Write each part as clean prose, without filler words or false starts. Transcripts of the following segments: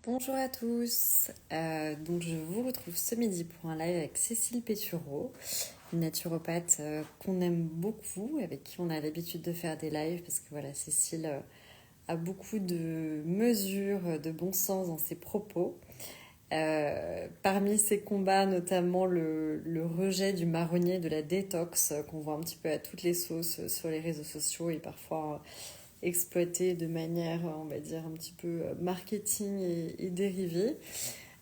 Bonjour à tous. Donc je vous retrouve ce midi pour un live avec Cécile Pétureau, une naturopathe qu'on aime beaucoup, avec qui on a l'habitude de faire des lives parce que voilà, Cécile a beaucoup de mesures, de bon sens dans ses propos. Parmi ses combats, notamment le rejet du marronnier, de la détox, qu'on voit un petit peu à toutes les sauces sur les réseaux sociaux et parfois exploité de manière, on va dire, un petit peu marketing et dérivée.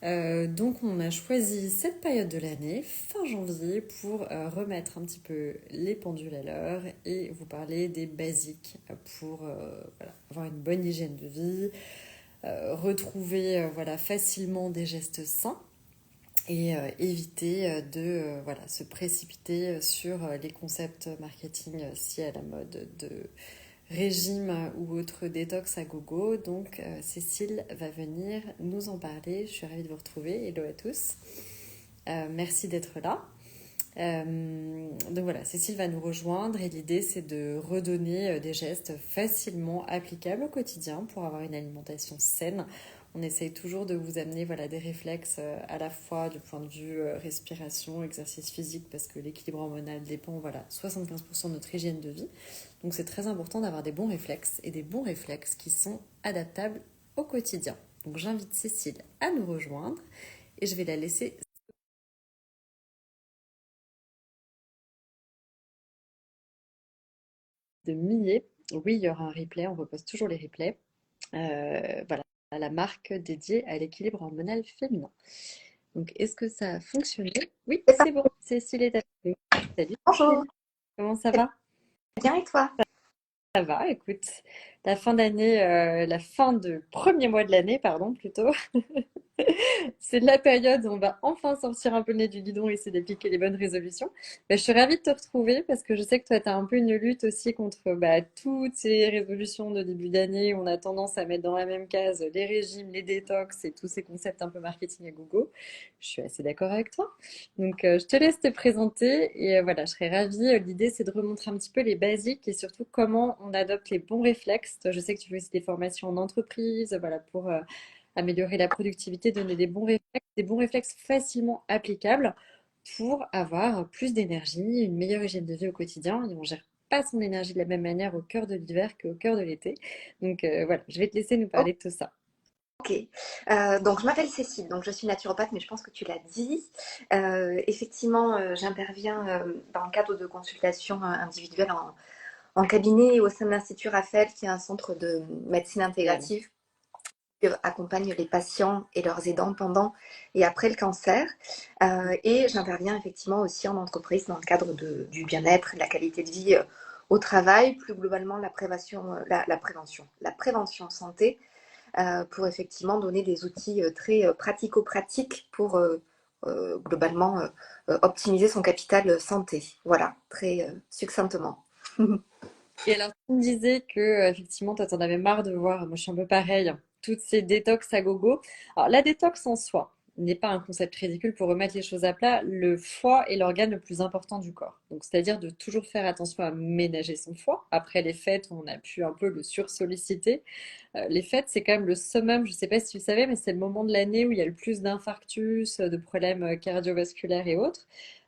Donc on a choisi cette période de l'année, fin janvier, pour remettre un petit peu les pendules à l'heure et vous parler des basiques pour voilà, avoir une bonne hygiène de vie, retrouver voilà, facilement des gestes sains et éviter de voilà, se précipiter sur les concepts marketing si à la mode de régime ou autre détox à gogo. Donc Cécile va venir nous en parler. Je suis ravie de vous retrouver. Hello à tous. Merci d'être là. Donc voilà, Cécile va nous rejoindre et l'idée c'est de redonner des gestes facilement applicables au quotidien pour avoir une alimentation saine. On essaye toujours de vous amener voilà, des réflexes à la fois du point de vue respiration, exercice physique, parce que l'équilibre hormonal dépend voilà, 75% de notre hygiène de vie. Donc c'est très important d'avoir des bons réflexes et des bons réflexes qui sont adaptables au quotidien. Donc j'invite Cécile à nous rejoindre et je vais la laisser de milliers. Oui, il y aura un replay, on repose toujours les replays. Voilà, à la marque dédiée à l'équilibre hormonal féminin. Donc, est-ce que ça a fonctionné? Oui, C'est c'est bon. Cécile est arrivée. Salut Bonjour, Cécile, comment ça très va? bien et toi? Ça va, écoute, la fin d'année, la fin de premier mois de l'année, pardon, plutôt. C'est la période où on va enfin sortir un peu le nez du guidon et essayer d'appliquer les bonnes résolutions. Bah, je suis ravie de te retrouver parce que je sais que toi, tu as un peu une lutte aussi contre toutes ces résolutions de début d'année où on a tendance à mettre dans la même case les régimes, les détox et tous ces concepts un peu marketing à gogo. Je suis assez d'accord avec toi. Donc, je te laisse te présenter et voilà, je serais ravie. L'idée, c'est de remontrer un petit peu les basiques et surtout comment on adopte les bons réflexes. Toi, je sais que tu fais aussi des formations en entreprise, voilà, pour améliorer la productivité, donner des bons réflexes facilement applicables pour avoir plus d'énergie, une meilleure hygiène de vie au quotidien. Et on gère pas son énergie de la même manière au cœur de l'hiver qu'au cœur de l'été. Donc voilà, je vais te laisser nous parler de tout ça. Ok. Donc je m'appelle Cécile, donc je suis naturopathe, mais je pense que tu l'as dit. Effectivement, j'interviens dans le cadre de consultations individuelles en cabinet et au sein de l'Institut Raphaël, qui est un centre de médecine Génial. intégrative qui accompagne les patients et leurs aidants pendant et après le cancer. Et j'interviens effectivement aussi en entreprise dans le cadre du bien-être, de la qualité de vie au travail, plus globalement la prévention santé pour effectivement donner des outils très pratico-pratiques pour globalement optimiser son capital santé. Voilà, très succinctement. Et alors, tu me disais que effectivement, toi, t'en avais marre de voir, moi je suis un peu pareil, toutes ces détox à gogo. Alors, la détox en soi n'est pas un concept ridicule pour remettre les choses à plat. Le foie est l'organe le plus important du corps. Donc, c'est-à-dire de toujours faire attention à ménager son foie. Après les fêtes, on a pu un peu le sursolliciter. Les fêtes, c'est quand même le summum, je ne sais pas si tu le savais, mais c'est le moment de l'année où il y a le plus d'infarctus, de problèmes cardiovasculaires et autres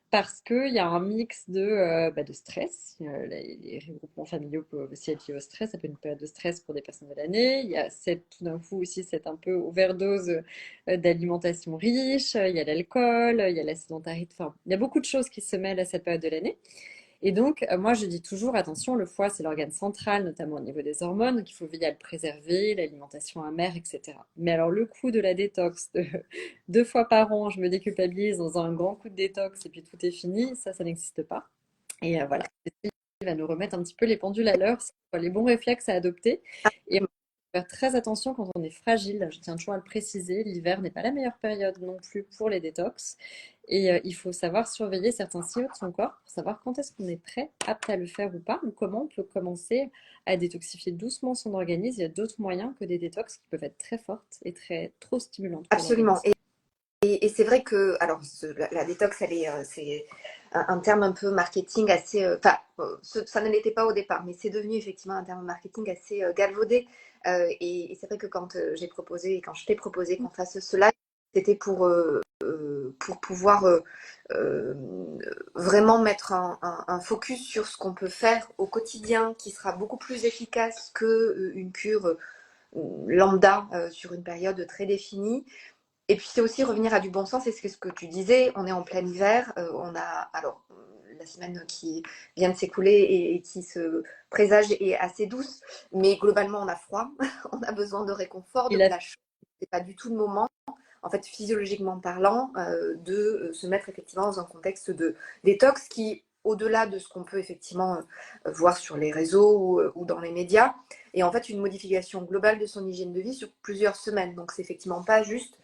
parce qu'il y a un mix de stress. Les regroupements familiaux peuvent aussi être liés au stress. Ça peut être une période de stress pour des personnes de l'année. Il y a tout d'un coup aussi cette un peu overdose d'alimentation riche. Il y a l'alcool, il y a la sédentarité. Enfin, il y a beaucoup de choses qui se mêlent à cette période de l'année. Et donc, moi, je dis toujours, attention, le foie, c'est l'organe central, notamment au niveau des hormones, donc il faut veiller à le préserver, l'alimentation amère, etc. Mais alors, le coup de la détox, de 2 fois par an, je me déculpabilise dans un grand coup de détox et puis tout est fini, ça n'existe pas. Et voilà, Cécile va nous remettre un petit peu les pendules à l'heure, sur les bons réflexes à adopter. Et on va faire très attention quand on est fragile, je tiens toujours à le préciser, l'hiver n'est pas la meilleure période non plus pour les détox. Et il faut savoir surveiller certains signaux de son corps pour savoir quand est-ce qu'on est prêt, apte à le faire ou pas, ou comment on peut commencer à détoxifier doucement son organisme. Il y a d'autres moyens que des détox qui peuvent être très fortes et trop stimulantes pour Absolument. l'organisme. Et c'est vrai que, alors, la détox, elle est, un terme un peu marketing assez... Enfin, ça ne l'était pas au départ, mais c'est devenu effectivement un terme marketing assez galvaudé. Et c'est vrai que quand j'ai proposé, quand je t'ai proposé qu'on fasse cela, c'était pour pouvoir euh, vraiment mettre un focus sur ce qu'on peut faire au quotidien qui sera beaucoup plus efficace qu'une cure lambda sur une période très définie. Et puis c'est aussi revenir à du bon sens, et c'est ce que tu disais, on est en plein hiver, on a alors la semaine qui vient de s'écouler et qui se présage est assez douce, mais globalement on a froid, on a besoin de réconfort, de Il a plage. C'est pas du tout le moment, en fait physiologiquement parlant, de se mettre effectivement dans un contexte de détox qui, au-delà de ce qu'on peut effectivement voir sur les réseaux ou dans les médias, est en fait une modification globale de son hygiène de vie sur plusieurs semaines. Donc c'est effectivement pas juste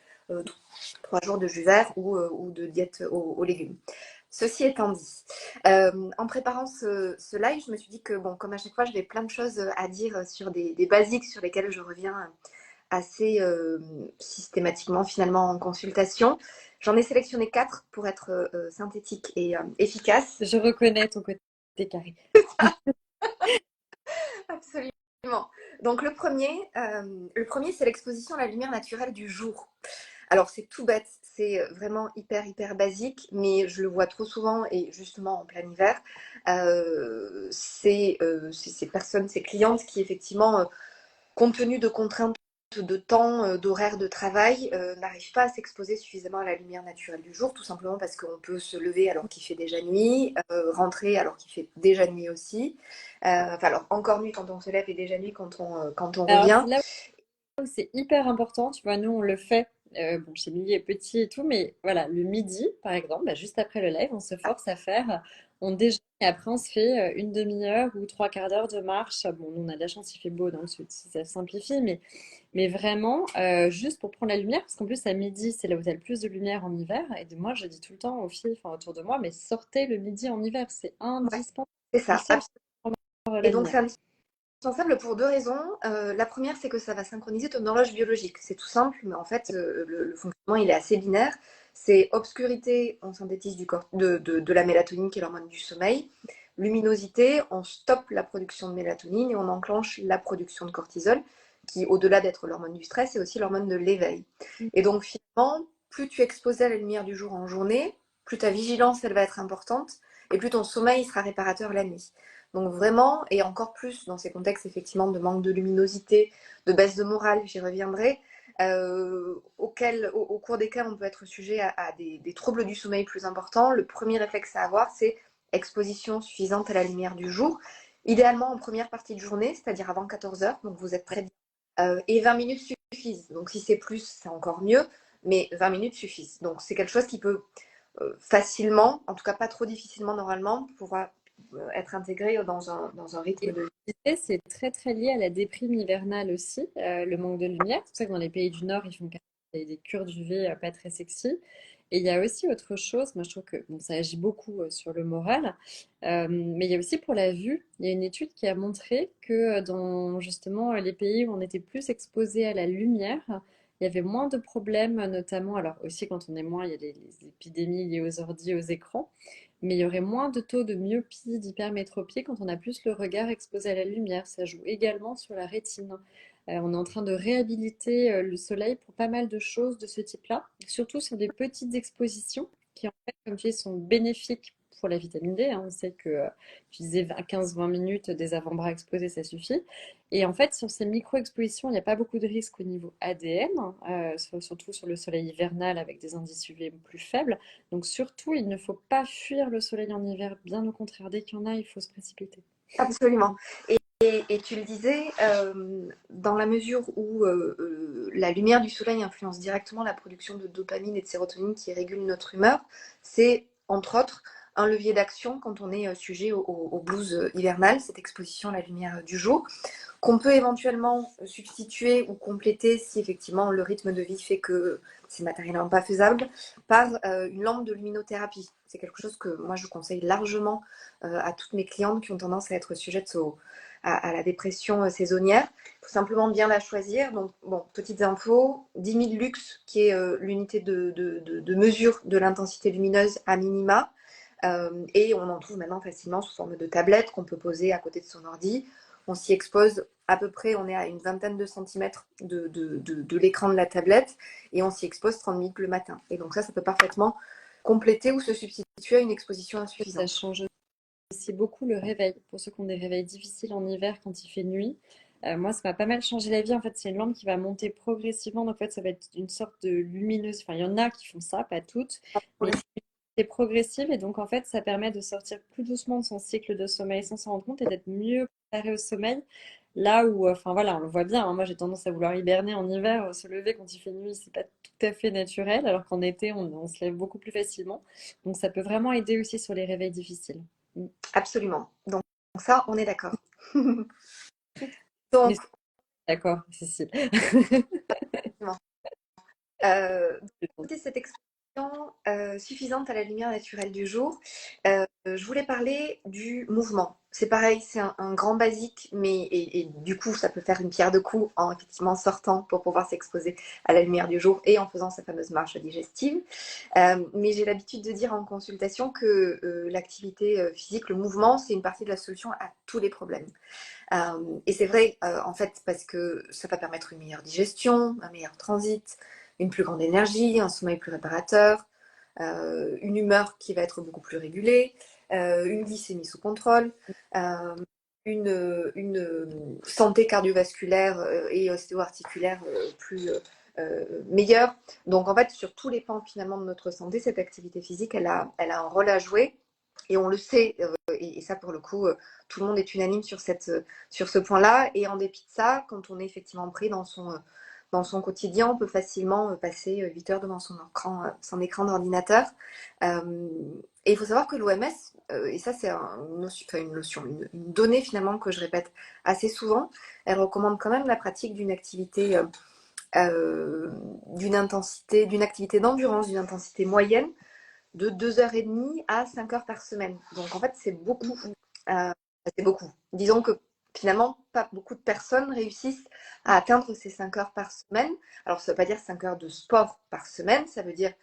3 jours de jus vert ou de diète aux légumes. Ceci étant dit, en préparant ce live, je me suis dit que, bon, comme à chaque fois, j'avais plein de choses à dire sur des basiques sur lesquels je reviens assez systématiquement finalement en consultation. J'en ai sélectionné 4 pour être synthétique et efficace. Je reconnais ton côté carré. Absolument. Donc le premier c'est l'exposition à la lumière naturelle du jour. Alors c'est tout bête, c'est vraiment hyper basique, mais je le vois trop souvent et justement en plein hiver, c'est ces personnes, ces clientes qui effectivement, compte tenu de contraintes de temps, d'horaire de travail, n'arrivent pas à s'exposer suffisamment à la lumière naturelle du jour, tout simplement parce qu'on peut se lever alors qu'il fait déjà nuit, rentrer alors qu'il fait déjà nuit aussi. Enfin alors encore nuit quand on se lève et déjà nuit quand on Alors, revient. c'est là où c'est hyper important. Tu vois, nous, on le fait. Bon, chez Milly est petit et tout, mais voilà, le midi, par exemple, bah, juste après le live, on se force à faire, on déjeune et après on se fait une demi-heure ou trois quarts d'heure de marche. Bon, nous, on a de la chance, il fait beau dans le sud, si ça simplifie, mais vraiment, juste pour prendre la lumière, parce qu'en plus, à midi, c'est là où tu as le plus de lumière en hiver. Et moi, je dis tout le temps aux filles, enfin, autour de moi, mais sortez le midi en hiver, c'est Ouais, indispensable. c'est ça. Pour avoir Et la donc lumière. c'est indispensable pour 2 raisons. La première, c'est que ça va synchroniser ton horloge biologique. C'est tout simple, mais en fait, le fonctionnement, il est assez binaire. C'est obscurité, on synthétise de la mélatonine, qui est l'hormone du sommeil. Luminosité, on stoppe la production de mélatonine et on enclenche la production de cortisol, qui, au-delà d'être l'hormone du stress, est aussi l'hormone de l'éveil. Et donc, finalement, plus tu es exposé à la lumière du jour en journée, plus ta vigilance, elle va être importante, et plus ton sommeil sera réparateur la nuit. Donc vraiment, et encore plus dans ces contextes effectivement de manque de luminosité, de baisse de morale, j'y reviendrai, au cours desquels on peut être sujet à des troubles du sommeil plus importants. Le premier réflexe à avoir, c'est exposition suffisante à la lumière du jour, idéalement en première partie de journée, c'est-à-dire avant 14 heures, donc vous êtes très bien. Et 20 minutes suffisent. Donc si c'est plus, c'est encore mieux, mais 20 minutes suffisent. Donc c'est quelque chose qui peut facilement, en tout cas pas trop difficilement normalement, pouvoir être intégré dans un rythme Et de vie. tu sais, c'est très très lié à la déprime hivernale aussi, le manque de lumière. C'est pour ça que dans les pays du Nord, ils font des cures d'UV pas très sexy. Et il y a aussi autre chose, moi je trouve que bon, ça agit beaucoup sur le moral, mais il y a aussi pour la vue. Il y a une étude qui a montré que dans justement les pays où on était plus exposé à la lumière, il y avait moins de problèmes, notamment, alors aussi quand on est moins, il y a les épidémies liées aux ordi, aux écrans, mais il y aurait moins de taux de myopie, d'hypermétropie quand on a plus le regard exposé à la lumière. Ça joue également sur la rétine. On est en train de réhabiliter le soleil pour pas mal de choses de ce type-là, surtout sur des petites expositions qui, en fait, comme tu dis, sont bénéfiques pour la vitamine D, hein. On sait que tu disais 15-20 minutes des avant-bras exposés, ça suffit. Et en fait, sur ces micro-expositions, il n'y a pas beaucoup de risques au niveau ADN, surtout sur le soleil hivernal avec des indices UV plus faibles. Donc surtout, il ne faut pas fuir le soleil en hiver, bien au contraire, dès qu'il y en a, il faut se précipiter. Absolument. Et tu le disais, dans la mesure où la lumière du soleil influence directement la production de dopamine et de sérotonine qui régulent notre humeur, c'est entre autres un levier d'action quand on est sujet au blues hivernal, cette exposition à la lumière du jour, qu'on peut éventuellement substituer ou compléter si effectivement le rythme de vie fait que c'est matériellement pas faisable, par une lampe de luminothérapie. C'est quelque chose que moi je conseille largement à toutes mes clientes qui ont tendance à être sujettes à la dépression saisonnière. Il faut simplement bien la choisir. Donc, bon, petites infos, 10 000 lux, qui est l'unité de mesure de l'intensité lumineuse à minima. Et on en trouve maintenant facilement sous forme de tablette qu'on peut poser à côté de son ordi. On s'y expose à peu près, on est à une vingtaine de centimètres de l'écran de la tablette et on s'y expose 30 minutes le matin. Et donc ça peut parfaitement compléter ou se substituer à une exposition Ça insuffisante. change aussi beaucoup le réveil. Pour ceux qui ont des réveils difficiles en hiver quand il fait nuit, moi, ça m'a pas mal changé la vie. En fait, c'est une lampe qui va monter progressivement. Donc, en fait, ça va être une sorte de lumineuse. Enfin, il y en a qui font ça, pas toutes, mais c'est progressif. Et donc, en fait, ça permet de sortir plus doucement de son cycle de sommeil sans s'en rendre compte et d'être mieux préparé au sommeil. Là où, enfin voilà, on le voit bien, hein. Moi, j'ai tendance à vouloir hiberner en hiver, se lever quand il fait nuit, c'est pas tout à fait naturel, alors qu'en été, on se lève beaucoup plus facilement. Donc, ça peut vraiment aider aussi sur les réveils difficiles. Mm. Absolument. Donc ça, on est d'accord. Mais Donc, d'accord, Cécile. écoutez cette exposition suffisante à la lumière naturelle du jour, je voulais parler du mouvement. C'est pareil, c'est un grand basique, mais et du coup, ça peut faire une pierre de coups en effectivement sortant pour pouvoir s'exposer à la lumière du jour et en faisant sa fameuse marche digestive. Mais j'ai l'habitude de dire en consultation que l'activité physique, le mouvement, c'est une partie de la solution à tous les problèmes. Et c'est vrai, en fait, parce que ça va permettre une meilleure digestion, un meilleur transit, une plus grande énergie, un sommeil plus réparateur, une humeur qui va être beaucoup plus régulée, une glycémie sous contrôle, euh, une santé cardiovasculaire et ostéo-articulaire plus meilleure. Donc en fait, sur tous les pans finalement de notre santé, cette activité physique, elle a un rôle à jouer. Et on le sait, et ça pour le coup, tout le monde est unanime sur ce point-là. Et en dépit de ça, quand on est effectivement pris dans son quotidien, on peut facilement passer 8 heures devant son écran d'ordinateur. Et il faut savoir que l'OMS, et ça c'est une donnée finalement que je répète assez souvent, elle recommande quand même la pratique d'une activité, d'une activité d'endurance, d'une intensité moyenne de 2h30 à 5 heures par semaine. Donc en fait, c'est beaucoup. Euh, c'est beaucoup. Disons que finalement, pas beaucoup de personnes réussissent à atteindre ces 5 heures par semaine. Alors ça ne veut pas dire 5 heures de sport par semaine, ça veut dire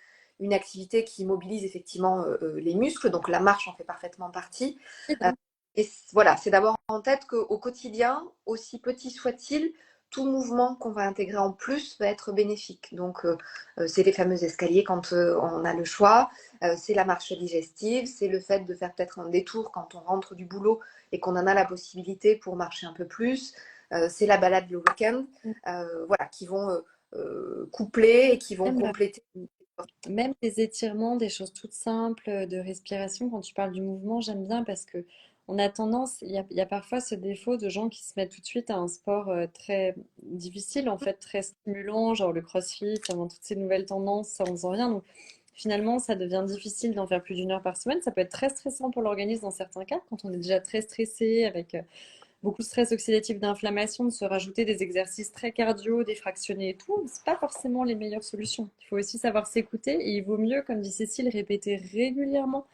une activité qui mobilise effectivement les muscles, donc la marche en fait parfaitement partie. Euh, et voilà, c'est d'avoir en tête qu'au quotidien, aussi petit soit-il, tout mouvement qu'on va intégrer en plus va être bénéfique. Donc, c'est les fameux escaliers quand on a le choix, c'est la marche digestive, c'est le fait de faire peut-être un détour quand on rentre du boulot et qu'on en a la possibilité pour marcher un peu plus, c'est la balade le week-end, voilà, qui vont coupler et qui vont Même, compléter. même des étirements, des choses toutes simples de respiration, quand tu parles du mouvement, j'aime bien parce que on a tendance, il y a parfois ce défaut de gens qui se mettent tout de suite à un sport très difficile, en fait, très stimulant, genre le crossfit, avant toutes ces nouvelles tendances, ça, on ne faisant rien. Donc finalement, ça devient difficile d'en faire plus d'une heure par semaine. Ça peut être très stressant pour l'organisme dans certains cas, quand on est déjà très stressé avec beaucoup de stress oxydatif, d'inflammation, de se rajouter des exercices très cardio, défractionnés et tout, c'est pas forcément les meilleures solutions. Il faut aussi savoir s'écouter et il vaut mieux, comme dit Cécile, répéter régulièrement,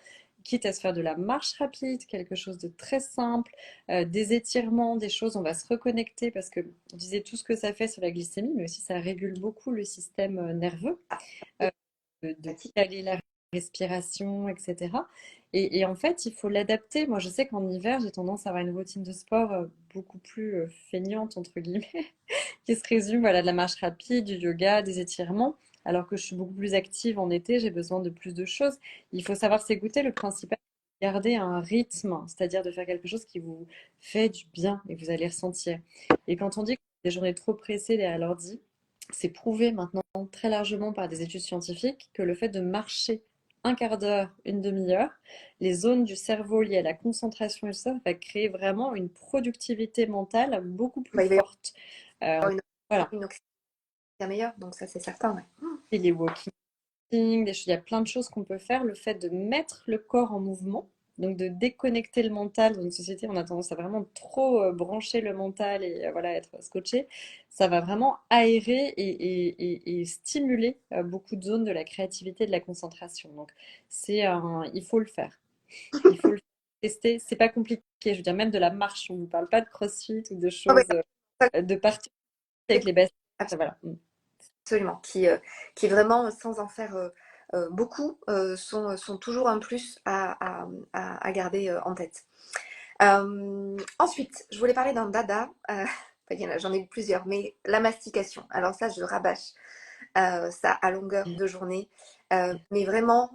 quitte à se faire de la marche rapide, quelque chose de très simple, des étirements, des choses, on va se reconnecter parce que on disait tout ce que ça fait sur la glycémie, mais aussi ça régule beaucoup le système nerveux de caler la respiration, etc. Et en fait, il faut l'adapter. Moi, je sais qu'en hiver, j'ai tendance à avoir une routine de sport beaucoup plus feignante, entre guillemets, qui se résume voilà, de la marche rapide, du yoga, des étirements. Alors que je suis beaucoup plus active en été, j'ai besoin de plus de choses. Il faut savoir s'écouter. Le principal, c'est de garder un rythme, c'est-à-dire de faire quelque chose qui vous fait du bien et que vous allez ressentir. Et quand on dit que des journées trop pressées derrière l'ordi, c'est prouvé maintenant très largement par des études scientifiques que le fait de marcher un quart d'heure, une demi-heure, les zones du cerveau liées à la concentration et tout ça va créer vraiment une productivité mentale beaucoup plus Il va y forte. avoir Voilà. une oxygène meilleure, donc ça c'est certain. Ouais. Et les walking, il y a plein de choses qu'on peut faire. Le fait de mettre le corps en mouvement, donc de déconnecter le mental. Dans une société, on a tendance à vraiment trop brancher le mental et voilà, être scotché. Ça va vraiment aérer et stimuler beaucoup de zones de la créativité et de la concentration. Donc, il faut le faire. Il faut le tester. C'est pas compliqué. Je veux dire, même de la marche, on ne parle pas de crossfit ou de Ah ouais, choses de partir avec les baskets. Voilà. Mm. absolument, qui vraiment, sans en faire beaucoup sont toujours un plus à garder en tête. Ensuite, je voulais parler d'un dada. Enfin, j'en ai eu plusieurs, mais la mastication. Alors ça, je rabâche ça à longueur de journée. Mais vraiment,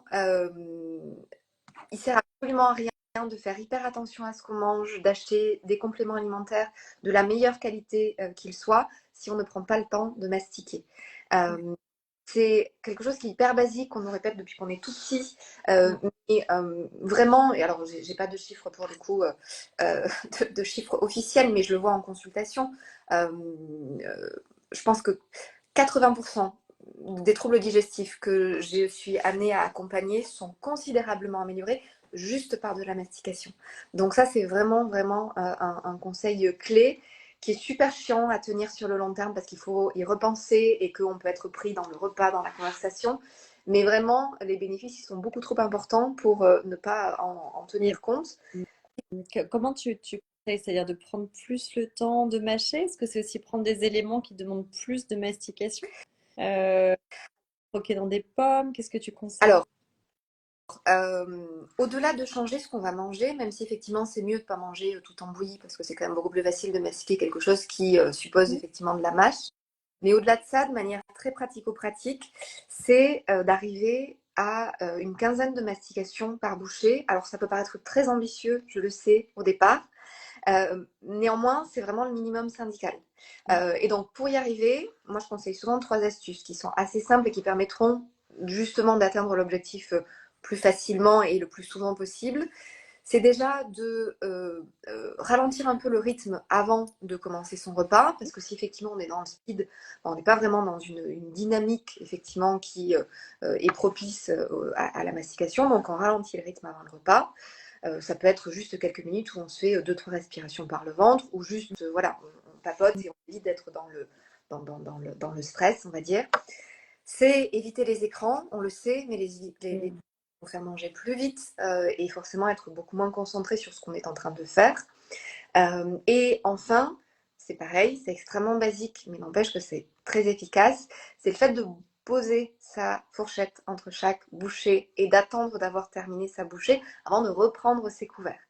il sert absolument à rien de faire hyper attention à ce qu'on mange, d'acheter des compléments alimentaires de la meilleure qualité qu'ils soient, si on ne prend pas le temps de mastiquer. C'est quelque chose qui est hyper basique, qu'on nous répète depuis qu'on est tout petit. Mais vraiment, et alors j'ai pas de chiffres pour le coup, de chiffres officiels, mais je le vois en consultation. Je pense que 80% des troubles digestifs que je suis amenée à accompagner sont considérablement améliorés juste par de la mastication. Donc ça, c'est vraiment, vraiment un conseil clé qui est super chiant à tenir sur le long terme parce qu'il faut y repenser et qu'on peut être pris dans le repas, dans la conversation. Mais vraiment, les bénéfices ils sont beaucoup trop importants pour ne pas en Et tenir compte. comment tu conseilles? C'est-à-dire de prendre plus le temps de mâcher? Est-ce que c'est aussi prendre des éléments qui demandent plus de mastication? Euh, Croquer dans des pommes, qu'est-ce que tu conseilles? Alors, au-delà de changer ce qu'on va manger, même si effectivement c'est mieux de ne pas manger tout en bouillie parce que c'est quand même beaucoup plus facile de mastiquer quelque chose qui suppose Mhm. effectivement de la mâche. Mais au-delà de ça, de manière très pratico-pratique, c'est d'arriver à une quinzaine de mastications par bouchée. Alors ça peut paraître très ambitieux, je le sais au départ. Néanmoins, c'est vraiment le minimum syndical. Et donc pour y arriver, moi je conseille souvent 3 astuces qui sont assez simples et qui permettront justement d'atteindre l'objectif plus facilement et le plus souvent possible. C'est déjà de ralentir un peu le rythme avant de commencer son repas, parce que si effectivement on est dans le speed, on n'est pas vraiment dans une dynamique effectivement qui est propice à la mastication, donc on ralentit le rythme avant le repas. Ça peut être juste quelques minutes où on se fait 2-3 respirations par le ventre, ou juste voilà, on papote et on évite d'être dans le stress, on va dire. C'est éviter les écrans, on le sait, mais les Mm. vont faire manger plus vite et forcément être beaucoup moins concentré sur ce qu'on est en train de faire. Et enfin, c'est pareil, c'est extrêmement basique, mais n'empêche que c'est très efficace. C'est le fait de poser sa fourchette entre chaque bouchée et d'attendre d'avoir terminé sa bouchée avant de reprendre ses couverts.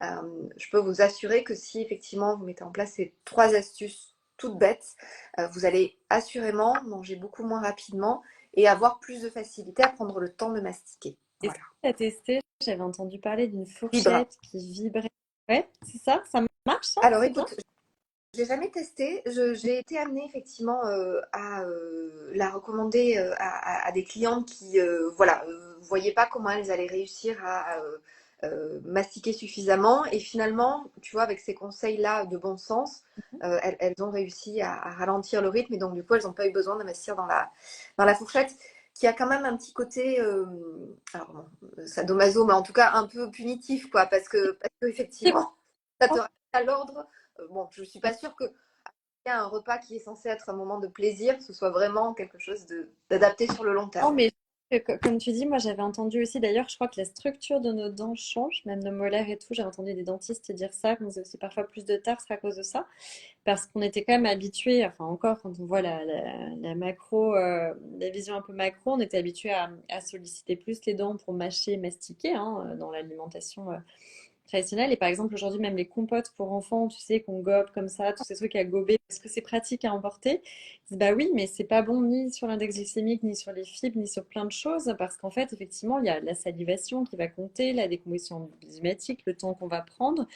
Je peux vous assurer que si effectivement vous mettez en place ces 3 astuces toutes bêtes, vous allez assurément manger beaucoup moins rapidement et avoir plus de facilité à prendre le temps de mastiquer. Est-ce Voilà. que tu as testé? J'avais entendu parler d'une Libre. fourchette qui vibrait. Ouais, c'est ça? Ça marche, ça? Alors C'est bien? écoute, j'ai jamais testé. J'ai été amenée effectivement à la recommander à des clientes qui, voilà, voyaient pas comment elles allaient réussir à mastiquer suffisamment. Et finalement, tu vois, avec ces conseils-là de bon sens, elles ont réussi à ralentir le rythme. Et donc, du coup, elles n'ont pas eu besoin d'investir dans la fourchette, qui a quand même un petit côté, alors bon, sadomaso, mais en tout cas un peu punitif, quoi, parce que effectivement, ça te rappelle à l'ordre. Bon, je suis pas sûre que un repas qui est censé être un moment de plaisir, ce soit vraiment quelque chose d'adapté sur le long Non, terme. mais comme tu dis, moi j'avais entendu aussi, d'ailleurs, je crois que la structure de nos dents change, même nos molaires et tout. J'ai entendu des dentistes dire ça, qu'on faisait aussi parfois plus de tartre à cause de ça, parce qu'on était quand même habitué, enfin encore quand on voit la macro, la vision un peu macro, on était habitué à solliciter plus les dents pour mâcher, mastiquer hein, dans l'alimentation traditionnelle. Et par exemple, aujourd'hui, même les compotes pour enfants, tu sais, qu'on gobe comme ça, tous ces trucs à gober, parce que c'est pratique à emporter. Ils disent, bah oui, mais c'est pas bon ni sur l'index glycémique, ni sur les fibres, ni sur plein de choses, parce qu'en fait, effectivement, il y a la salivation qui va compter, la décomposition enzymatique, le temps qu'on va prendre.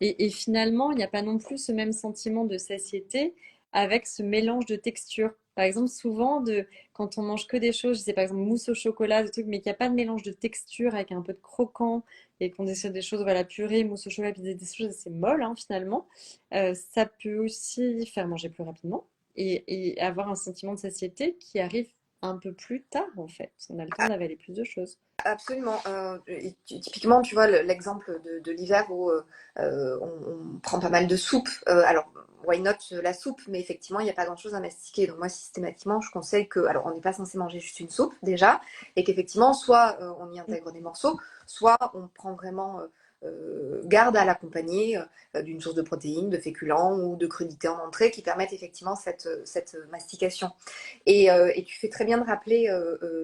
Et finalement, il n'y a pas non plus ce même sentiment de satiété avec ce mélange de textures. Par exemple, souvent, quand on mange que des choses, je sais par exemple mousse au chocolat, des trucs, mais qu'il n'y a pas de mélange de texture avec un peu de croquant et qu'on décide des choses, voilà, purée, mousse au chocolat, puis des choses assez molles hein, finalement, ça peut aussi faire manger plus rapidement et avoir un sentiment de satiété qui arrive un peu plus tard en fait. On a le temps d'avaler plus de choses. Absolument. Typiquement, tu vois, l'exemple de l'hiver où on prend pas mal de soupe. Alors, why not la soupe, mais effectivement, il n'y a pas grand-chose à mastiquer. Donc moi, systématiquement, je conseille que, alors, on n'est pas censé manger juste une soupe déjà, et qu'effectivement, soit on y intègre des morceaux, soit on prend vraiment garde à l'accompagner d'une source de protéines, de féculents ou de crudités en entrée qui permettent effectivement cette mastication. Et tu fais très bien de rappeler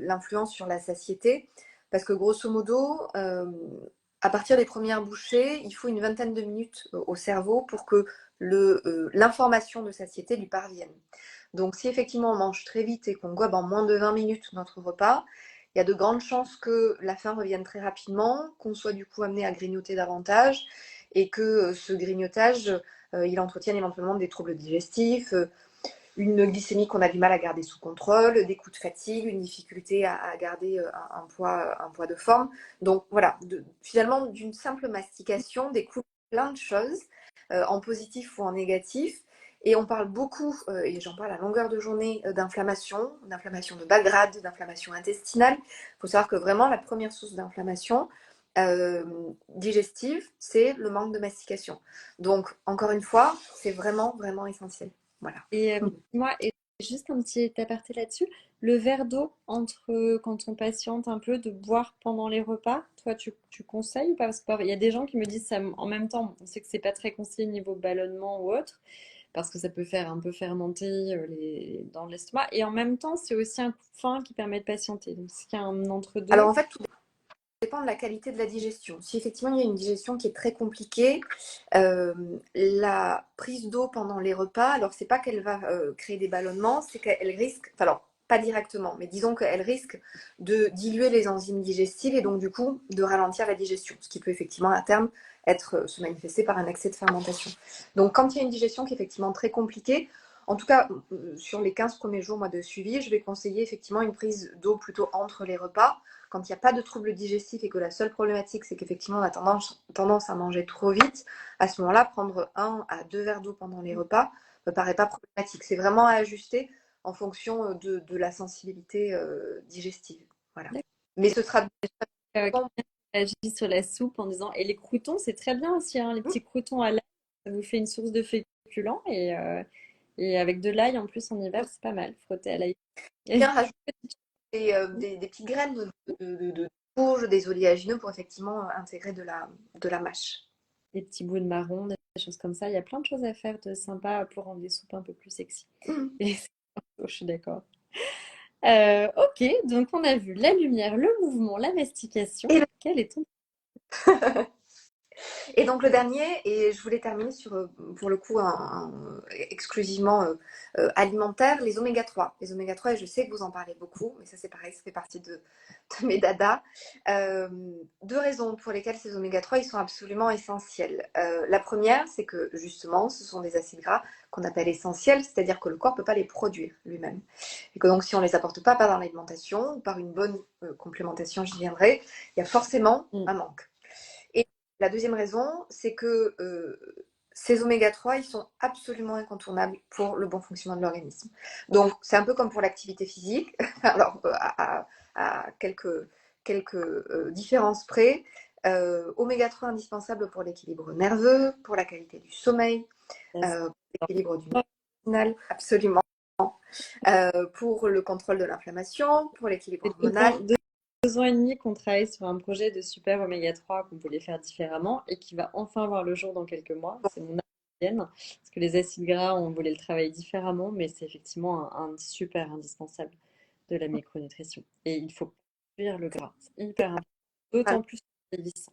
l'influence sur la satiété, parce que grosso modo, à partir des premières bouchées, il faut une vingtaine de minutes au cerveau pour que l'information de satiété lui parvienne. Donc si effectivement on mange très vite et qu'on gobe en moins de 20 minutes notre repas, il y a de grandes chances que la faim revienne très rapidement, qu'on soit du coup amené à grignoter davantage et que ce grignotage, il entretienne éventuellement des troubles digestifs, une glycémie qu'on a du mal à garder sous contrôle, des coups de fatigue, une difficulté à garder un poids de forme. Donc voilà, finalement, d'une simple mastication découle plein de choses, en positif ou en négatif. Et on parle beaucoup, et j'en parle à longueur de journée, d'inflammation de bas grade, d'inflammation intestinale. Il faut savoir que vraiment la première source d'inflammation digestive, c'est le manque de mastication. Donc, encore une fois, c'est vraiment, vraiment essentiel. Voilà. Et moi, et juste un petit aparté là-dessus, le verre d'eau entre quand on patiente un peu de boire pendant les repas, toi tu conseilles ou pas? Parce qu'il y a des gens qui me disent ça en même temps, on sait que c'est pas très conseillé niveau ballonnement ou autre, parce que ça peut faire un peu fermenter dans l'estomac, et en même temps c'est aussi un coup de faim qui permet de patienter. Donc s'il y a un Alors entre-deux, en fait, tout dépend de la qualité de la digestion. Si effectivement il y a une digestion qui est très compliquée, la prise d'eau pendant les repas, alors c'est pas qu'elle va créer des ballonnements, c'est qu'elle risque, enfin, alors pas directement, mais disons qu'elle risque de diluer les enzymes digestives et donc du coup de ralentir la digestion, ce qui peut effectivement à terme se manifester par un excès de fermentation. Donc quand il y a une digestion qui est effectivement très compliquée, en tout cas sur les 15 premiers jours moi, de suivi, je vais conseiller effectivement une prise d'eau plutôt entre les repas quand il n'y a pas de troubles digestifs et que la seule problématique, c'est qu'effectivement, on a tendance à manger trop vite, à ce moment-là, prendre 1 à 2 verres d'eau pendant les repas ne me paraît pas problématique. C'est vraiment à ajuster en fonction de la sensibilité digestive. Voilà. Mais ce sera qui agit sur la soupe en disant, et les croûtons, c'est très bien aussi, hein, les petits croûtons à l'ail, ça vous fait une source de féculents, et avec de l'ail en plus en hiver, c'est pas mal, frotter à l'ail. bien rajouter des petites graines de courge, des oléagineux pour effectivement intégrer de la mâche. Des petits bouts de marron, des choses comme ça. Il y a plein de choses à faire de sympa pour rendre les soupes un peu plus sexy. Mmh. Et je suis d'accord. Ok, donc on a vu la lumière, le mouvement, la mastication. Et Quel est ton... Et donc le dernier, et je voulais terminer sur, pour le coup, exclusivement alimentaire, les oméga 3. Les oméga 3, et je sais que vous en parlez beaucoup, mais ça c'est pareil, ça fait partie de mes dadas. Deux raisons pour lesquelles ces oméga 3, ils sont absolument essentiels. La première, c'est que justement, ce sont des acides gras qu'on appelle essentiels, c'est-à-dire que le corps ne peut pas les produire lui-même. Et que donc si on ne les apporte pas dans l'alimentation, ou par une bonne complémentation, j'y viendrai, il y a forcément un manque. La deuxième raison, c'est que ces oméga 3, ils sont absolument incontournables pour le bon fonctionnement de l'organisme. Donc, c'est un peu comme pour l'activité physique, alors à quelques différences près. Oméga 3 indispensable pour l'équilibre nerveux, pour la qualité du sommeil, pour l'équilibre du intestinal, absolument, pour le contrôle de l'inflammation, pour l'équilibre hormonal. 2 ans et demi qu'on travaille sur un projet de super oméga 3 qu'on voulait faire différemment et qui va enfin voir le jour dans quelques mois. C'est mon ambition, parce que les acides gras, on voulait le travailler différemment, mais c'est effectivement un super indispensable de la micronutrition. Et il faut réduire le gras, c'est hyper important, d'autant plus en vieillissant.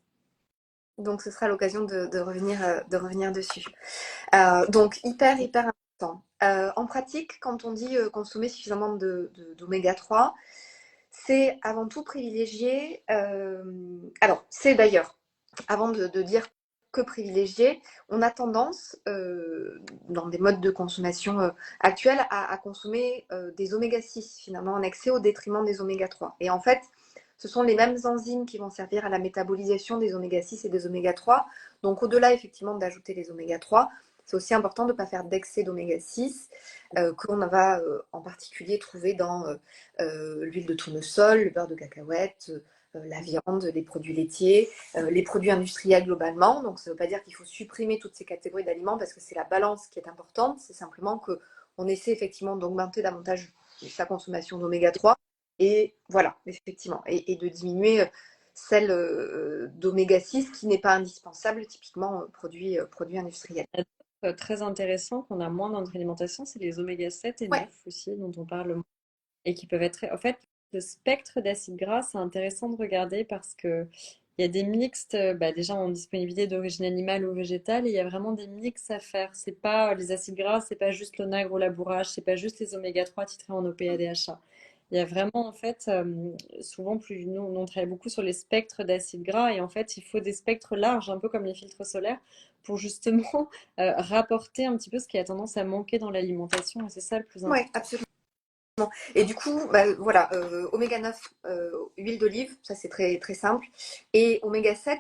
Donc, ce sera l'occasion de revenir dessus. Donc, hyper important. En pratique, quand on dit consommer suffisamment d'oméga 3, c'est avant tout privilégier. Alors, c'est d'ailleurs, avant de dire que privilégier, on a tendance, dans des modes de consommation actuels, à consommer des oméga 6 finalement en excès au détriment des oméga 3. Et en fait, ce sont les mêmes enzymes qui vont servir à la métabolisation des oméga 6 et des oméga 3. Donc, au-delà effectivement d'ajouter les oméga 3, c'est aussi important de ne pas faire d'excès d'oméga 6 qu'on va en particulier trouver dans l'huile de tournesol, le beurre de cacahuète, la viande, les produits laitiers, les produits industriels globalement. Donc ça ne veut pas dire qu'il faut supprimer toutes ces catégories d'aliments parce que c'est la balance qui est importante. C'est simplement qu'on essaie effectivement d'augmenter davantage sa consommation d'oméga 3 et voilà, effectivement, et de diminuer sel d'oméga 6 qui n'est pas indispensable, typiquement produit industriel. Très intéressant qu'on a moins dans notre alimentation, c'est les oméga 7 et Ouais, 9 aussi, dont on parle moins, et qui peuvent être en fait, le spectre d'acides gras, c'est intéressant de regarder parce que il y a des mixtes, bah, déjà en disponibilité d'origine animale ou végétale, et il y a vraiment des mix à faire. C'est pas les acides gras, c'est pas juste l'onagre ou la bourrage, c'est pas juste les oméga 3 titrés en OPA, DHA. Il y a vraiment, en fait, souvent, plus nous, on travaille beaucoup sur les spectres d'acides gras, et en fait, il faut des spectres larges, un peu comme les filtres solaires, pour justement rapporter un petit peu ce qui a tendance à manquer dans l'alimentation, et c'est ça le plus ouais, important. absolument. Et du coup, bah, voilà, oméga 9, huile d'olive, ça c'est très, très simple. Et oméga 7,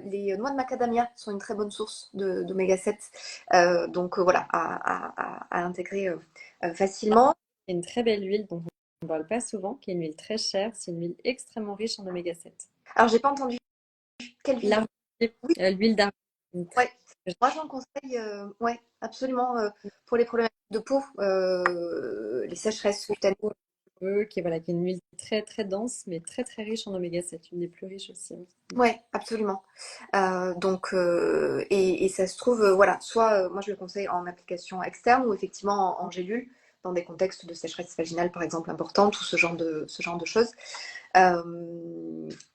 les noix de macadamia sont une très bonne source d'oméga 7. Donc voilà, à intégrer facilement. C'est une très belle huile dont on ne parle pas souvent, qui est une huile très chère. C'est une huile extrêmement riche en oméga 7. Alors, j'ai pas entendu quelle huile. L'arachide, Oui, l'huile d'arachide, une très ouais. Moi, j'en conseille, ouais, absolument, pour les problématiques de peau, les sécheresses cutanées. qui est, voilà, qui est une huile très très dense, mais très très riche en oméga 7, une des plus riches aussi. Ouais, absolument. Donc, et ça se trouve, voilà, soit moi je le conseille en application externe ou effectivement en gélule, dans des contextes de sécheresse vaginale par exemple importante ou ce genre de choses.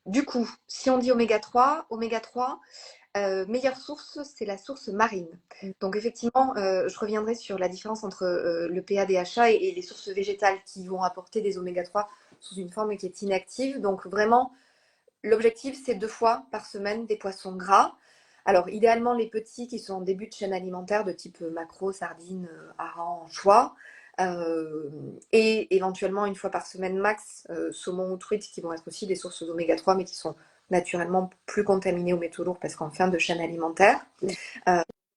Du coup, si on dit oméga 3, meilleure source, c'est la source marine. Donc effectivement, je reviendrai sur la différence entre le PADHA et les sources végétales qui vont apporter des oméga 3 sous une forme qui est inactive. Donc vraiment, l'objectif, c'est 2 fois par semaine des poissons gras. Alors, idéalement, les petits qui sont en début de chaîne alimentaire, de type maquereau, sardines, harengs, anchois. Et éventuellement, 1 fois par semaine max, saumon ou truite, qui vont être aussi des sources d'oméga 3, mais qui sont naturellement plus contaminés aux métaux lourds parce qu'en fin de chaîne alimentaire.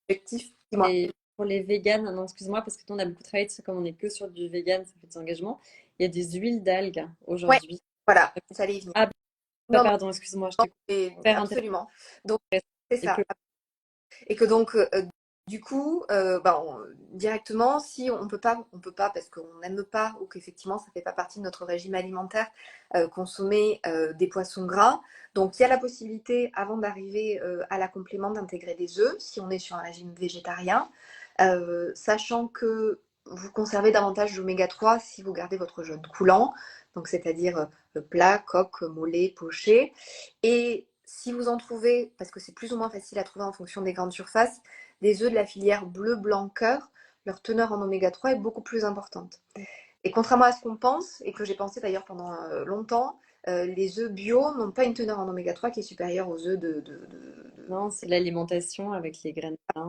Objectif, dis-moi. Et pour les véganes, non, excuse-moi, parce que nous, on a beaucoup travaillé dessus, comme on n'est que sur du vegan, ça fait des engagements. Il y a des huiles d'algues Ouais, aujourd'hui. voilà, ça allait y venir. Ah, Non, non, pardon, excuse-moi, je non, t'ai coupé. Super intéressant. absolument. Donc, c'est Et que ça. Et que donc, du coup, bah, directement, si on peut pas parce qu'on n'aime pas ou qu'effectivement ça ne fait pas partie de notre régime alimentaire, consommer des poissons gras. Donc il y a la possibilité, avant d'arriver à la complément, d'intégrer des œufs, si on est sur un régime végétarien, sachant que vous conservez davantage d'oméga 3 si vous gardez votre jeûne coulant, donc c'est-à-dire plat, coque, mollet, poché. Et si vous en trouvez, parce que c'est plus ou moins facile à trouver en fonction des grandes surfaces, des œufs de la filière bleu, blanc, cœur, leur teneur en oméga 3 est beaucoup plus importante. Et contrairement à ce qu'on pense, et que j'ai pensé d'ailleurs pendant longtemps, les œufs bio n'ont pas une teneur en oméga 3 qui est supérieure aux œufs non, c'est l'alimentation avec les graines de lin.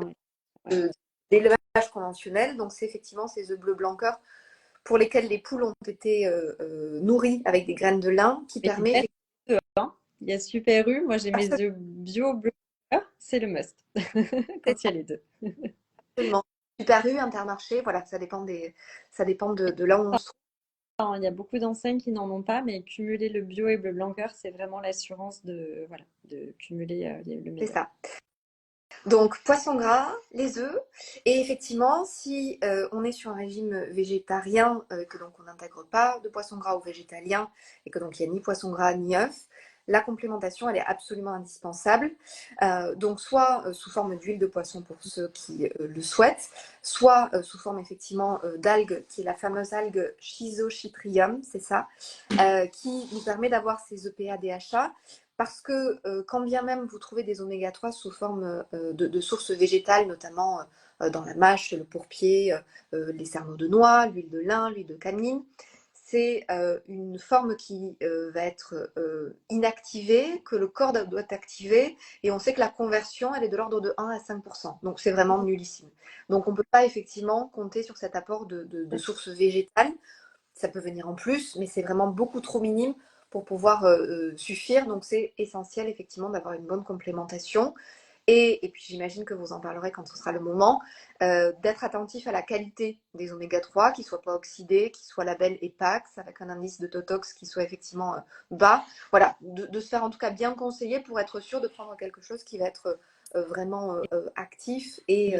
Ouais. d'élevage conventionnel. Donc c'est effectivement ces œufs bleu, blanc, cœur pour lesquels les poules ont été nourries avec des graines de lin qui Mais permet il y a Super U. Moi, j'ai mes absolument. œufs bio bleu. C'est le must quand il y a les deux. Super U, Intermarché, voilà, ça dépend de là où on se trouve. Enfin, il y a beaucoup d'enseignes qui n'en ont pas, mais cumuler le bio et le blanc cœur, c'est vraiment l'assurance de, voilà, de cumuler le C'est meilleur. ça. Donc, poisson gras, les œufs. Et effectivement, si on est sur un régime végétarien, que donc on n'intègre pas de poisson gras ou végétalien, et que donc il n'y a ni poisson gras ni œuf, la complémentation, elle est absolument indispensable. Donc, soit sous forme d'huile de poisson pour ceux qui le souhaitent, soit sous forme effectivement d'algues, qui est la fameuse algue Schizochytrium, c'est ça, qui nous permet d'avoir ces EPA DHA parce que quand bien même vous trouvez des oméga 3 sous forme de sources végétales, notamment dans la mâche, le pourpier, les cerneaux de noix, l'huile de lin, l'huile de cameline, c'est une forme qui va être inactivée, que le corps doit activer, et on sait que la conversion, elle est de l'ordre de 1 à 5%. Donc c'est vraiment nullissime. Donc on ne peut pas effectivement compter sur cet apport de sources végétales. Ça peut venir en plus, mais c'est vraiment beaucoup trop minime pour pouvoir suffire. Donc c'est essentiel effectivement d'avoir une bonne complémentation. Et puis j'imagine que vous en parlerez quand ce sera le moment, d'être attentif à la qualité des oméga 3, qu'ils ne soient pas oxydés, qu'ils soient label EPAX, avec un indice de Totox qui soit effectivement bas. Voilà, de se faire en tout cas bien conseiller pour être sûr de prendre quelque chose qui va être vraiment actif et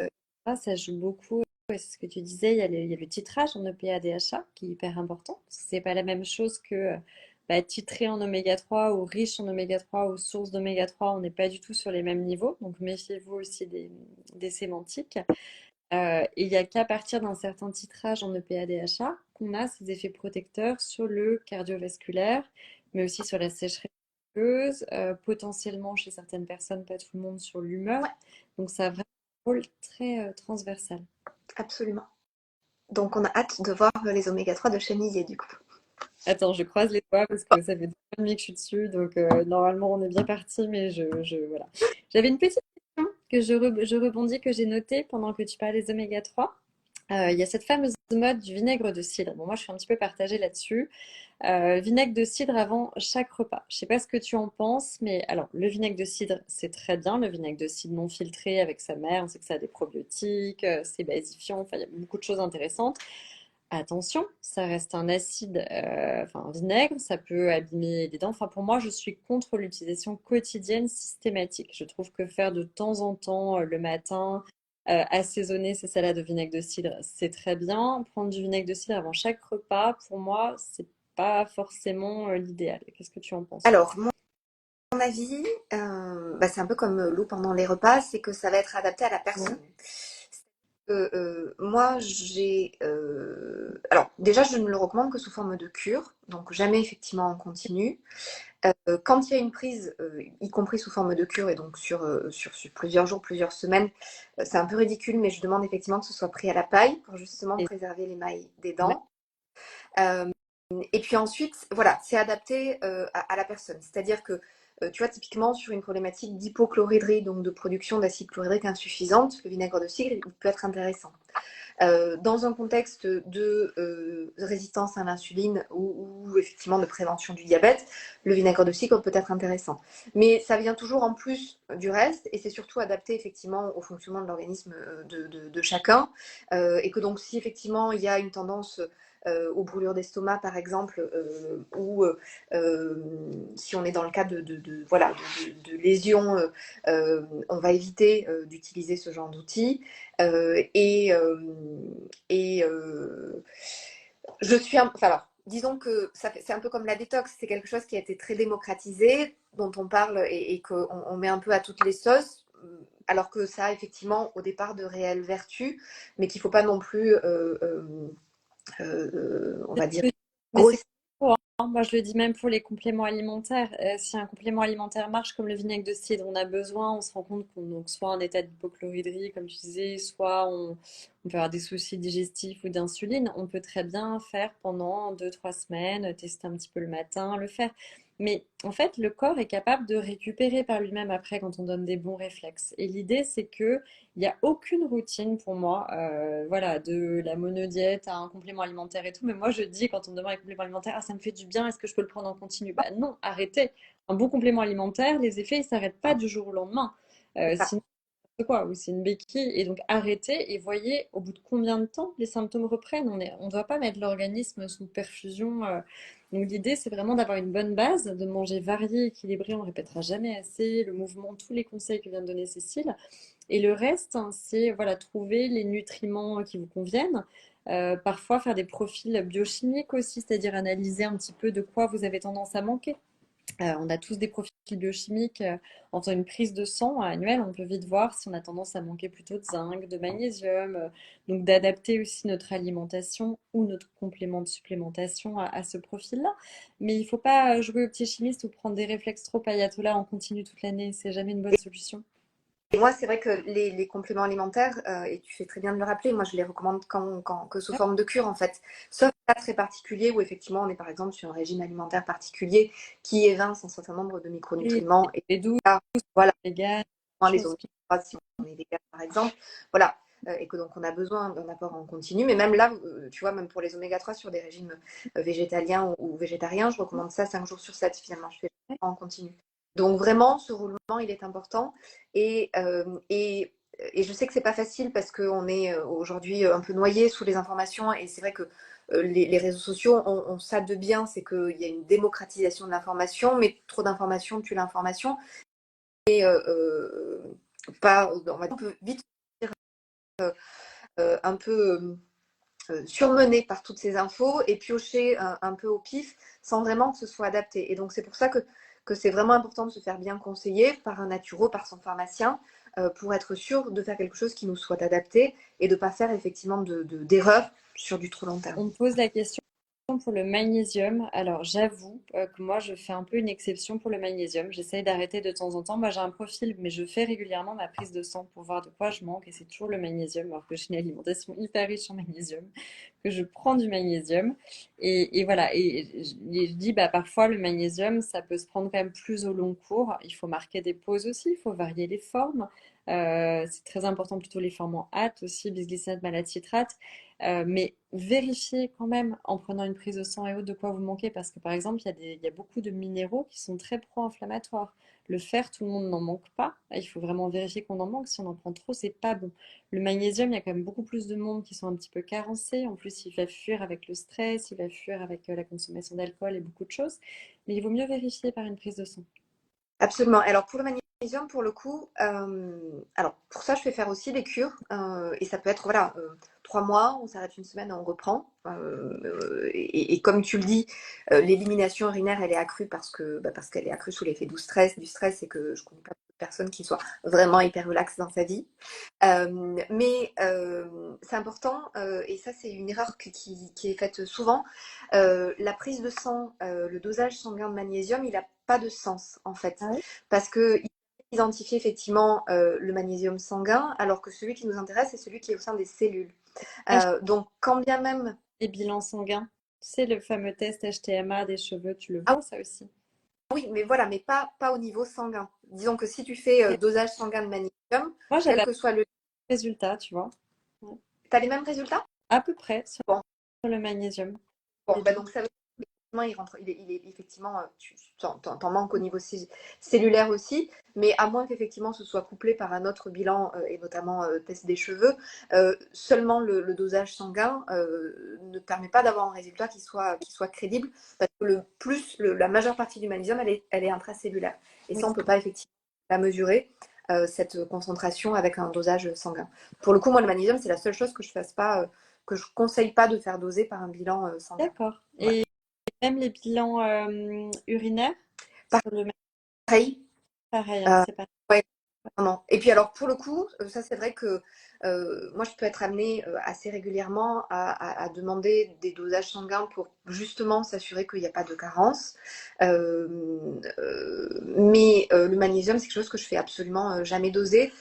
Mais ça joue beaucoup. Ouais, c'est ce que tu disais, il y a le titrage en EPA DHA qui est hyper important. C'est pas la même chose que titré en oméga 3 ou riche en oméga 3 ou source d'oméga 3, on n'est pas du tout sur les mêmes niveaux. Donc méfiez-vous aussi des sémantiques. Et il n'y a qu'à partir d'un certain titrage en EPA-DHA qu'on a ces effets protecteurs sur le cardiovasculaire, mais aussi sur la sécheresse aqueuse, potentiellement chez certaines personnes, pas tout le monde, sur l'humeur. Ouais, Donc ça a vraiment un rôle très transversal. absolument. Donc on a hâte de voir les oméga 3 de chemisier du coup. Attends, je croise les doigts parce que ça fait 2 ans et demi que je suis dessus, donc normalement on est bien parti, mais voilà. J'avais une petite question je rebondis, que j'ai notée pendant que tu parlais des oméga 3. Il y a cette fameuse mode du vinaigre de cidre. Bon, moi je suis un petit peu partagée là-dessus. Vinaigre de cidre avant chaque repas. Je sais pas ce que tu en penses, mais alors le vinaigre de cidre, c'est très bien. Le vinaigre de cidre non filtré avec sa mère, on sait que ça a des probiotiques, c'est basifiant, enfin il y a beaucoup de choses intéressantes. Attention, ça reste un acide, enfin un vinaigre, ça peut abîmer les dents. Enfin, pour moi, je suis contre l'utilisation quotidienne systématique. Je trouve que faire de temps en temps, le matin, assaisonner ses salades de vinaigre de cidre, c'est très bien. Prendre du vinaigre de cidre avant chaque repas, pour moi, c'est pas forcément l'idéal. Qu'est-ce que tu en penses, toi? Alors, mon avis, c'est un peu comme l'eau pendant les repas, c'est que ça va être adapté à la Ouais. personne. Moi, alors, déjà, je ne le recommande que sous forme de cure, donc jamais effectivement en continu. Quand il y a une prise, y compris sous forme de cure, et donc sur plusieurs jours, plusieurs semaines, c'est un peu ridicule, mais je demande effectivement que ce soit pris à la paille pour justement Et préserver l'émail des ouais, dents. Euh, et puis ensuite, voilà, c'est adapté à la personne. C'est-à-dire que, tu vois, typiquement sur une problématique d'hypochloridrie, donc de production d'acide chlorhydrique insuffisante, le vinaigre de cidre il peut être intéressant. Dans un contexte de résistance à l'insuline ou effectivement de prévention du diabète, le vinaigre de cidre peut être intéressant. Mais ça vient toujours en plus du reste et c'est surtout adapté effectivement au fonctionnement de l'organisme de chacun. Et que donc si effectivement il y a une tendance aux brûlures d'estomac par exemple, ou si on est dans le cas voilà, de lésions, on va éviter d'utiliser ce genre d'outils. Euh, et et je suis enfin, alors, disons que c'est un peu comme la détox, c'est quelque chose qui a été très démocratisé, dont on parle et qu'on on met un peu à toutes les sauces, alors que ça a effectivement au départ de réelles vertus, mais qu'il ne faut pas non plus, on va dire, mais c'est grossir. pour, hein. Moi, je le dis même pour les compléments alimentaires. Si un complément alimentaire marche comme le vinaigre de cidre, on a besoin, on se rend compte qu'on donc soit en état d'hypochloridrie, comme tu disais, soit on peut avoir des soucis digestifs ou d'insuline. On peut très bien faire pendant 2, 3 semaines, tester un petit peu le matin, le faire. Mais en fait, le corps est capable de récupérer par lui-même après quand on donne des bons réflexes. Et l'idée, c'est que il n'y a aucune routine pour moi, voilà, de la monodiète à un complément alimentaire et tout. Mais moi, je dis quand on me demande un complément alimentaire, ah, ça me fait du bien, est-ce que je peux le prendre en continu? Bah non, arrêtez. Un bon complément alimentaire, les effets, ils s'arrêtent pas du jour au lendemain. C'est ça. Sinon, c'est quoi? Ou c'est une béquille. Et donc, arrêtez et voyez au bout de combien de temps les symptômes reprennent. On ne doit pas mettre l'organisme sous perfusion. Donc, l'idée, c'est vraiment d'avoir une bonne base, de manger varié, équilibré, on ne répétera jamais assez, le mouvement, tous les conseils que vient de donner Cécile. Et le reste, hein, c'est voilà, trouver les nutriments qui vous conviennent. Parfois, faire des profils biochimiques aussi, c'est-à-dire analyser un petit peu de quoi vous avez tendance à manquer. On a tous des profils biochimiques. En faisant une prise de sang annuelle, on peut vite voir si on a tendance à manquer plutôt de zinc, de magnésium. Donc, d'adapter aussi notre alimentation ou notre complément de supplémentation à ce profil-là. Mais il ne faut pas jouer au petit chimiste ou prendre des réflexes trop ayatollah en continu toute l'année. C'est jamais une bonne solution. Et moi, c'est vrai que les compléments alimentaires, et tu fais très bien de le rappeler, moi je les recommande que sous forme de cure en fait. Sauf cas très particulier où effectivement on est par exemple sur un régime alimentaire particulier qui évince un certain nombre de Et micronutriments. Et les douces, là, voilà, vegan, les choses oméga 3 si on est vegan par exemple. Voilà. Et que donc on a besoin d'un apport en continu. Mais même là, tu vois, même pour les oméga 3 sur des régimes végétaliens ou végétariens, je recommande ça 5 jours sur 7 finalement. Je fais pas en continu. Donc vraiment, ce roulement, il est important. Et, et je sais que c'est pas facile parce qu'on est aujourd'hui un peu noyé sous les informations. Et c'est vrai que les réseaux sociaux ont ça de bien, c'est qu'il y a une démocratisation de l'information, mais trop d'informations tue l'information. Et pas, on va un peu vite un peu surmenée par toutes ces infos et piocher un peu au pif sans vraiment que ce soit adapté. Et donc c'est pour ça que c'est vraiment important de se faire bien conseiller par un naturo, par son pharmacien, pour être sûr de faire quelque chose qui nous soit adapté et de ne pas faire effectivement d'erreurs sur du trop long terme. On me pose la question pour le magnésium. Alors, j'avoue que moi, je fais un peu une exception pour le magnésium. J'essaye d'arrêter de temps en temps. Moi, j'ai un profil, mais je fais régulièrement ma prise de sang pour voir de quoi je manque. Et c'est toujours le magnésium, alors que j'ai une alimentation hyper riche en magnésium, que je prends du magnésium. Et voilà. Et je dis, bah, parfois, le magnésium, ça peut se prendre quand même plus au long cours. Il faut marquer des pauses aussi. Il faut varier les formes. C'est très important, plutôt les formes en hâte aussi, bisglycinate, malate, citrate. Mais vérifiez quand même en prenant une prise de sang et autres de quoi vous manquez parce que par exemple, il y a beaucoup de minéraux qui sont très pro-inflammatoires. Le fer, tout le monde n'en manque pas. Il faut vraiment vérifier qu'on en manque. Si on en prend trop, c'est pas bon. Le magnésium, il y a quand même beaucoup plus de monde qui sont un petit peu carencés. En plus, il va fuir avec le stress, il va fuir avec la consommation d'alcool et beaucoup de choses. Mais il vaut mieux vérifier par une prise de sang. Absolument. Alors pour le magnésium, pour le coup, alors pour ça, je fais faire aussi des cures. Et ça peut être, voilà, 3 mois, on s'arrête une semaine et on reprend. Et comme tu le dis, l'élimination urinaire, elle est accrue parce qu'elle est accrue sous l'effet du stress et que je connais pas de personne qui soit vraiment hyper relaxe dans sa vie. Mais c'est important, et ça c'est une erreur qui est faite souvent. La prise de sang, le dosage sanguin de magnésium, il n'a pas de sens en fait. Ah oui. Parce qu'il identifie effectivement le magnésium sanguin, alors que celui qui nous intéresse, c'est celui qui est au sein des cellules. Donc quand bien même... Les bilans sanguins. Tu sais, le fameux test HTMA des cheveux, tu le Ah vois ça aussi. oui, mais voilà, mais pas au niveau sanguin. Disons que si tu fais Ok. dosage sanguin de magnésium, Moi, quel j'avais un que soit le... résultat, tu vois. Ouais. Tu as les mêmes résultats? À peu près sur Bon, le magnésium. bon Les bah bilans. donc ça veut il est effectivement, tu t'en manques au niveau cellulaire aussi, mais à moins qu'effectivement ce soit couplé par un autre bilan, et notamment test des cheveux, seulement le dosage sanguin ne permet pas d'avoir un résultat qui soit crédible, parce que la majeure partie du magnésium, elle est intracellulaire. Et Oui. ça, on ne peut pas effectivement la mesurer, cette concentration avec un dosage sanguin. Pour le coup, moi, le magnésium, c'est la seule chose que je fasse pas, que je conseille pas de faire doser par un bilan sanguin. D'accord. Voilà. Et même les bilans urinaires sur le Pareil. pareil, hein, Euh, c'est pas. ouais, vraiment. Et puis alors pour le coup, ça c'est vrai que moi je peux être amenée assez régulièrement à demander des dosages sanguins pour justement s'assurer qu'il n'y a pas de carence. Mais le magnésium, c'est quelque chose que je fais absolument jamais doser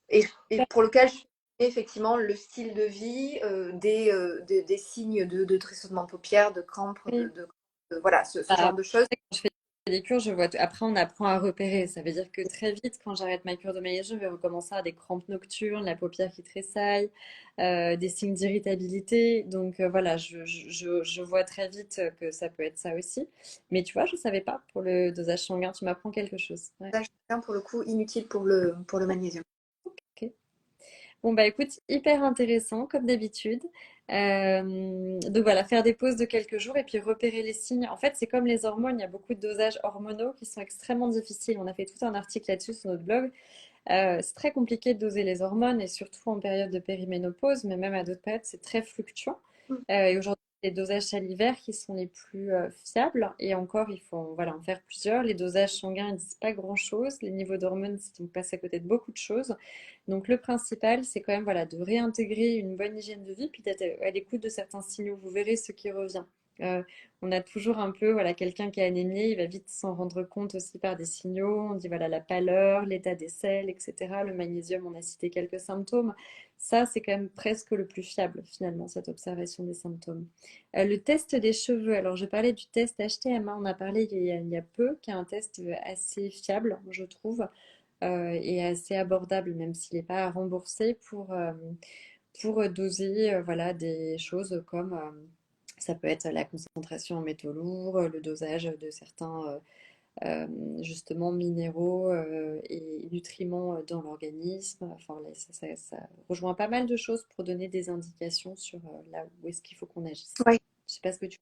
et pour lequel je fais effectivement le style de vie, des signes de tressautement de paupières, de crampes, Oui. voilà, ce Bah, genre de choses. quand je fais des cures, je vois après, on apprend à repérer. Ça veut dire que très vite, quand j'arrête ma cure de magnésium, je vais recommencer à avoir des crampes nocturnes, la paupière qui tressaille, des signes d'irritabilité. Donc voilà, je vois très vite que ça peut être ça aussi. Mais tu vois, je savais pas pour le dosage sanguin. Tu m'apprends quelque chose. Ouais. Dosage sanguin, pour le coup, inutile pour le magnésium. Ok. Bon, bah écoute, hyper intéressant comme d'habitude. Donc voilà, faire des pauses de quelques jours et puis repérer les signes. En fait, c'est comme les hormones, il y a beaucoup de dosages hormonaux qui sont extrêmement difficiles. On a fait tout un article là-dessus sur notre blog. C'est très compliqué de doser les hormones et surtout en période de périménopause, mais même à d'autres périodes, c'est très fluctuant. Et aujourd'hui, les dosages salivaires qui sont les plus fiables. Et encore, il faut voilà, en faire plusieurs. Les dosages sanguins ne disent pas grand-chose. Les niveaux d'hormones, c'est on passe à côté de beaucoup de choses. Donc le principal, c'est quand même voilà, de réintégrer une bonne hygiène de vie, puis d'être à l'écoute de certains signaux. Vous verrez ce qui revient. Euh, on a toujours un peu, voilà, quelqu'un qui est anémié, il va vite s'en rendre compte aussi par des signaux. On dit voilà la pâleur, l'état des selles, etc. Le magnésium, on a cité quelques symptômes. Ça, c'est quand même presque le plus fiable finalement, cette observation des symptômes. Le test des cheveux. Alors, je parlais du test HTMA, on a parlé il y a peu, qui est un test assez fiable, je trouve, et assez abordable, même s'il n'est pas remboursé pour doser voilà, des choses comme ça peut être la concentration en métaux lourds, le dosage de certains justement minéraux et nutriments dans l'organisme. Enfin, là, ça rejoint pas mal de choses pour donner des indications sur là où est-ce qu'il faut qu'on agisse. Ouais. Je sais pas ce que tu...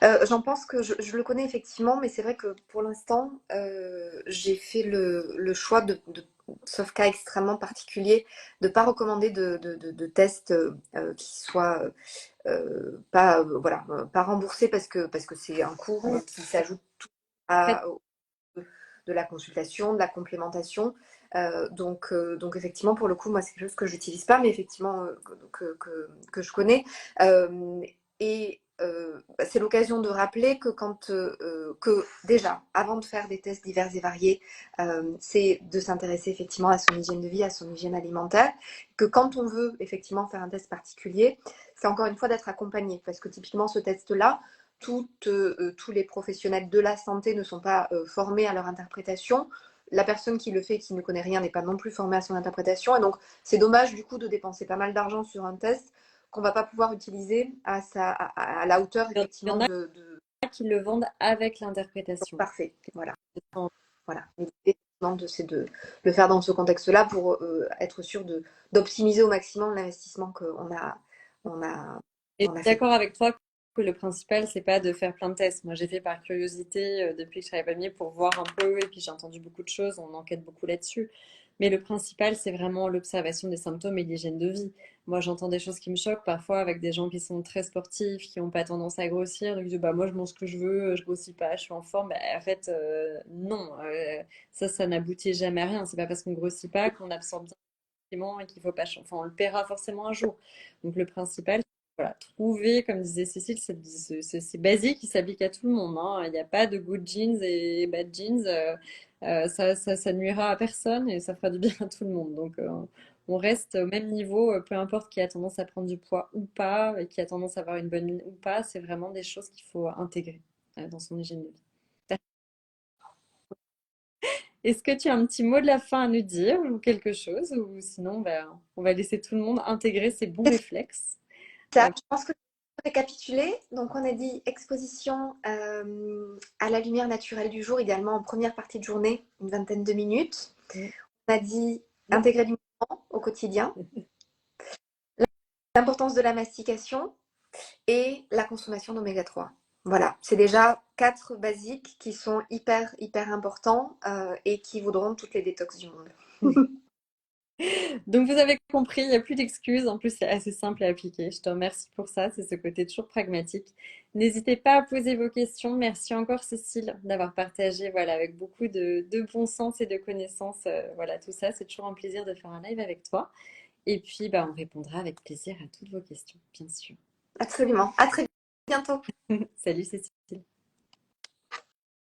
J'en pense que je le connais effectivement, mais c'est vrai que pour l'instant, j'ai fait le choix sauf cas extrêmement particulier, de ne pas recommander de tests qui soient pas, voilà, pas remboursés parce que c'est un coût qui s'ajoute à, de la consultation, de la complémentation. Donc effectivement, pour le coup, moi, c'est quelque chose que j'utilise pas, mais effectivement, que je connais. Et c'est l'occasion de rappeler que que déjà, avant de faire des tests divers et variés, c'est de s'intéresser effectivement à son hygiène de vie, à son hygiène alimentaire. Que quand on veut effectivement faire un test particulier, c'est encore une fois d'être accompagné, parce que typiquement ce test-là, tous les professionnels de la santé ne sont pas formés à leur interprétation. La personne qui le fait et qui ne connaît rien n'est pas non plus formée à son interprétation. Et donc, c'est dommage du coup de dépenser pas mal d'argent sur un test qu'on ne va pas pouvoir utiliser à la hauteur Il y en effectivement a de... qui le vendent avec l'interprétation. Parfait, voilà. Voilà. L'idée, c'est de le faire dans ce contexte-là pour être sûr d'optimiser au maximum l'investissement on a, Et on a fait. d'accord avec toi que le principal, c'est pas de faire plein de tests. Moi, j'ai fait par curiosité depuis que je travaille pas mieux pour voir un peu, et puis j'ai entendu beaucoup de choses, on enquête beaucoup là-dessus. Mais le principal, c'est vraiment l'observation des symptômes et l'hygiène de vie. Moi, j'entends des choses qui me choquent parfois avec des gens qui sont très sportifs, qui n'ont pas tendance à grossir. Donc, ils disent, bah, moi, je mange ce que je veux, je grossis pas, je suis en forme. Bah, en fait, non, ça n'aboutit jamais à rien. C'est pas parce qu'on grossit pas qu'on absorbe bien les aliments et qu'il faut pas, enfin, on le paiera forcément un jour. Donc, le principal, voilà, trouver, comme disait Cécile, c'est basique, qui s'applique à tout le monde, hein. Il n'y a pas de good jeans et bad jeans. Ça nuira à personne et ça fera du bien à tout le monde. Donc, on reste au même niveau, peu importe qui a tendance à prendre du poids ou pas, et qui a tendance à avoir une bonne mine ou pas. C'est vraiment des choses qu'il faut intégrer dans son hygiène de vie. Est-ce que tu as un petit mot de la fin à nous dire ou quelque chose? Ou sinon, ben, on va laisser tout le monde intégrer ces bons réflexes. Ça, je pense que récapituler, donc on a dit exposition à la lumière naturelle du jour, idéalement en première partie de journée, une vingtaine de minutes. On a dit intégrer du mouvement au quotidien, l'importance de la mastication et la consommation d'oméga 3. Voilà, c'est déjà 4 basiques qui sont hyper importants et qui vaudront toutes les détox du monde. Donc vous avez compris, il n'y a plus d'excuses. En plus, c'est assez simple à appliquer. Je te remercie pour ça. C'est ce côté toujours pragmatique. N'hésitez pas à poser vos questions. Merci encore, Cécile, d'avoir partagé voilà, avec beaucoup de bon sens et de connaissances. Voilà, tout ça. C'est toujours un plaisir de faire un live avec toi. Et puis, bah, on répondra avec plaisir à toutes vos questions, bien sûr. Absolument. À très bientôt. Salut, Cécile.